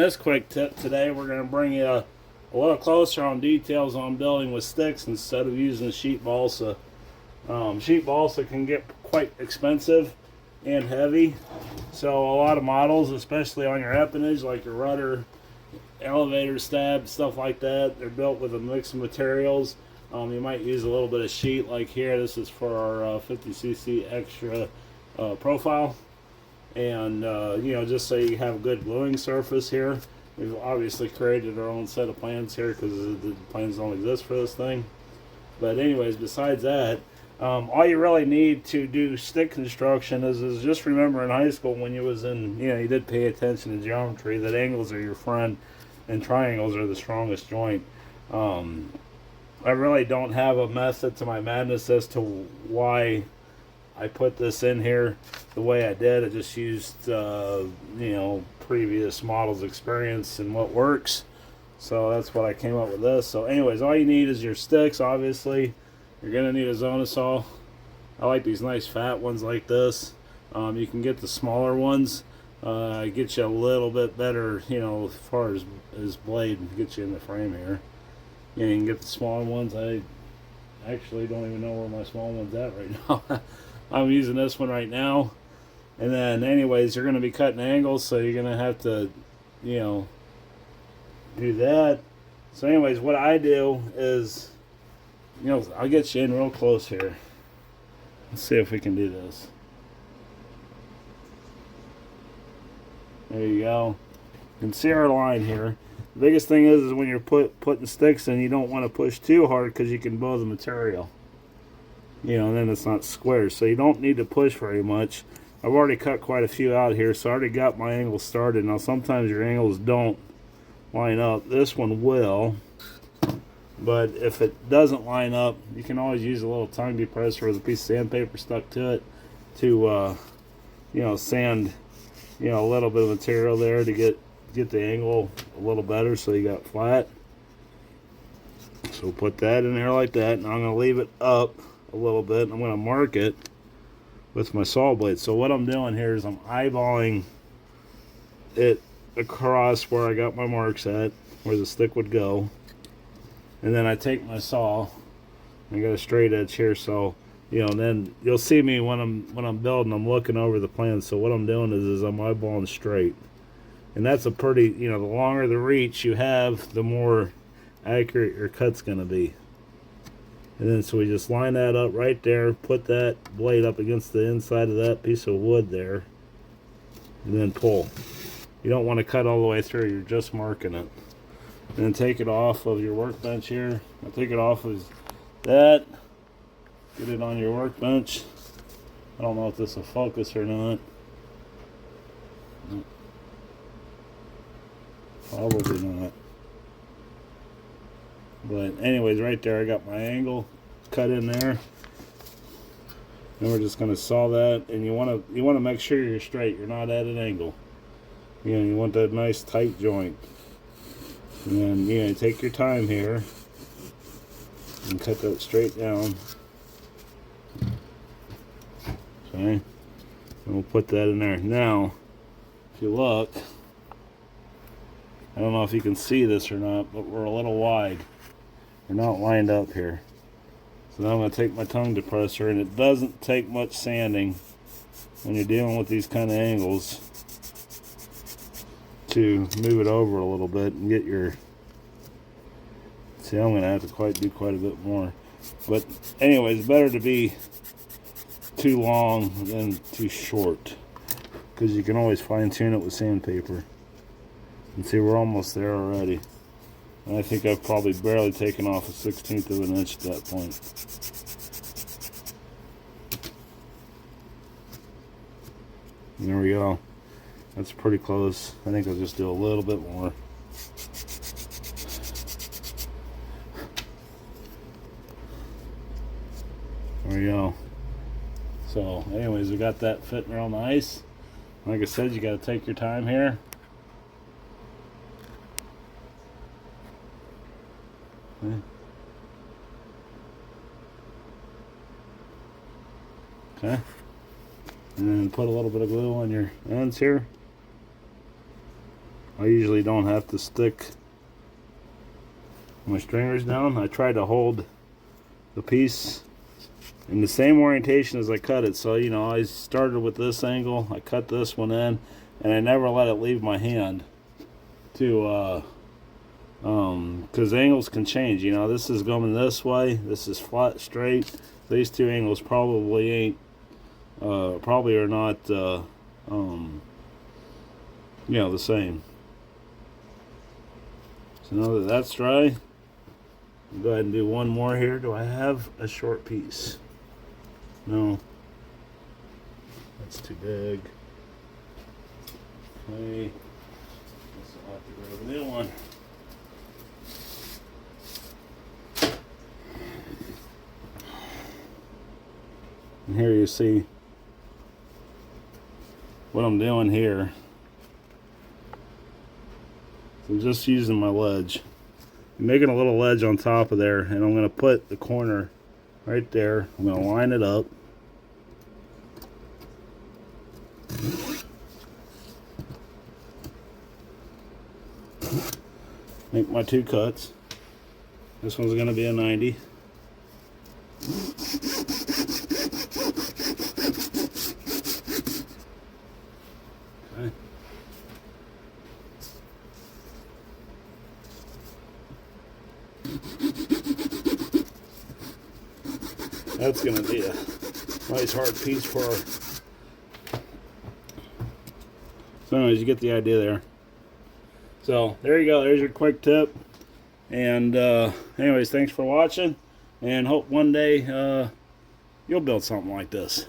this quick tip today, we're going to bring you a little closer on details on building with sticks instead of using sheet balsa. Sheet balsa can get quite expensive and heavy, so a lot of models, especially on your empennage, like your rudder, elevator stab, stuff like that, they're built with a mix of materials. You might use a little bit of sheet, like here. This is for our 50cc extra profile, and just so you have a good gluing surface here. We've obviously created our own set of plans here because the plans don't exist for this thing. But anyways, besides that, all you really need to do stick construction is just remember in high school when you was in, you did pay attention to geometry, that angles are your friend and triangles are the strongest joint. I really don't have a method to my madness as to why I put this in here the way I did. I just used, previous models' experience and what works. So that's what I came up with this. So anyways, all you need is your sticks, obviously. You're going to need a Zona saw. I like these nice fat ones like this. You can get the smaller ones. Get you a little bit better, as far as blade, get you in the frame here. You can get the smaller ones. I actually don't even know where my small one's at right now. I'm using this one right now. And then anyways, you're going to be cutting angles, so you're going to have to, do that. So anyways, what I do is, I'll get you in real close here. Let's see if we can do this. There you go. You can see our line here. The biggest thing is when you're putting sticks in, you don't want to push too hard because you can bow the material. And then it's not square. So you don't need to push very much. I've already cut quite a few out here, so I already got my angles started. Now sometimes your angles don't line up. This one will. But if it doesn't line up, you can always use a little tongue depressor with a piece of sandpaper stuck to it to, sand, a little bit of material there to get the angle a little better so you got flat. So put that in there like that, and I'm going to leave it up a little bit, and I'm going to mark it with my saw blade. So what I'm doing here is I'm eyeballing it across where I got my marks at, where the stick would go. And then I take my saw, I got a straight edge here, so then you'll see me when I'm building, I'm looking over the plan. So what I'm doing is I'm eyeballing straight. And that's a pretty, the longer the reach you have, the more accurate your cut's gonna be. And then so we just line that up right there, put that blade up against the inside of that piece of wood there, and then pull. You don't want to cut all the way through, you're just marking it. And then take it off of your workbench here. I'll take it off of that, get it on your workbench. I don't know if this will focus or not. Probably not. But anyways, right there I got my angle cut in there. Then we're just gonna saw that, and you wanna make sure you're straight, you're not at an angle. You want that nice tight joint. And then you take your time here and cut that straight down. Okay. And we'll put that in there. Now, if you look, I don't know if you can see this or not, but we're a little wide. We're not lined up here. So now I'm going to take my tongue depressor, and it doesn't take much sanding when you're dealing with these kind of angles to move it over a little bit and get your... See, I'm going to have to do quite a bit more. But anyways, better to be too long than too short, because you can always fine tune it with sandpaper. And see, we're almost there already. And I think I've probably barely taken off a 1/16 of an inch at that point. And there we go. That's pretty close. I think I'll just do a little bit more. There we go. So anyways, we got that fitting real nice. Like I said, you got to take your time here. Okay. And then put a little bit of glue on your ends here. I usually don't have to stick my stringers down. I try to hold the piece in the same orientation as I cut it. So, you know, I started with this angle, I cut this one in, and I never let it leave my hand to, because angles can change. You know, this is going this way, this is flat, straight. These two angles probably ain't, probably are not, you know, the same. So now that that's dry, I'll go ahead and do one more here. Do I have a short piece? No. That's too big. Okay. Guess I'll have to grab a new one. And here you see what I'm doing here. So I'm just using my ledge. I'm making a little ledge on top of there, and I'm going to put the corner right there. I'm going to line it up. Make my two cuts. This one's going to be a 90. Okay. That's going to be a nice hard piece for our... So anyways, you get the idea there. So there you go, there's your quick tip. And anyways, thanks for watching, and hope one day you'll build something like this.